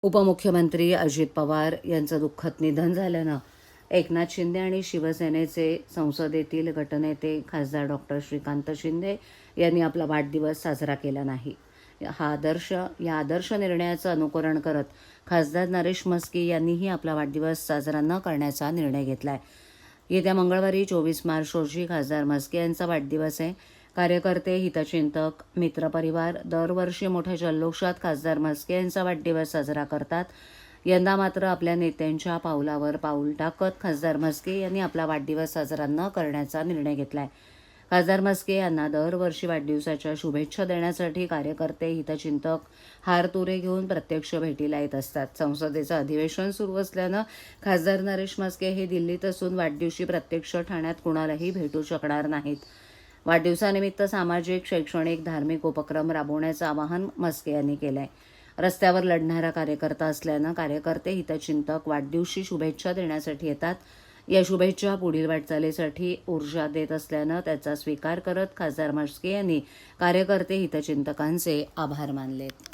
उपमुख्यमंत्री अजित पवार यांचं दुःखद निधन झाल्यानं एकनाथ शिंदे आणि शिवसेनेचे संसदेतील गटनेते खासदार डॉक्टर श्रीकांत शिंदे यांनी आपला वाढदिवस साजरा केला नाही. या आदर्श निर्णयाचं अनुकरण करत खासदार नरेश म्हस्के यांनीही आपला वाढदिवस साजरा न करण्याचा निर्णय घेतला आहे. येत्या मंगळवारी 24 मार्च रोजी खासदार म्हस्के यांचा वाढदिवस आहे. कार्यकर्ते, हितचिंतक, मित्रपरिवार दरवर्षी मोठ्या जल्लोषात खासदार म्हस्के यांचा वाढदिवस साजरा करतात. यंदा मात्र आपल्या नेत्यांच्या पावलावर पाऊल टाकत खासदार म्हस्के यांनी आपला वाढदिवस साजरा न करण्याचा निर्णय घेतला आहे. खासदार म्हस्के यांना दरवर्षी वाढदिवसाच्या शुभेच्छा देण्यासाठी कार्यकर्ते, हितचिंतक हारतुरे घेऊन प्रत्यक्ष भेटीला येत असतात. संसदेचं अधिवेशन सुरू असल्यानं खासदार नरेश म्हस्के हे दिल्लीत असून वाढदिवशी प्रत्यक्ष ठाण्यात कुणालाही भेटू शकणार नाहीत. वाढदिवसानिमित्त सामाजिक, शैक्षणिक, धार्मिक उपक्रम राबवण्याचं आवाहन म्हस्के यांनी केलं आहे. रस्त्यावर लढणारा कार्यकर्ता असल्यानं कार्यकर्ते, हितचिंतक वाढदिवशी शुभेच्छा देण्यासाठी येतात. या शुभेच्छा पुढील वाटचालीसाठी ऊर्जा देत असल्यानं त्याचा स्वीकार करत खासदार म्हस्के यांनी कार्यकर्ते, हितचिंतकांचे आभार मानलेत.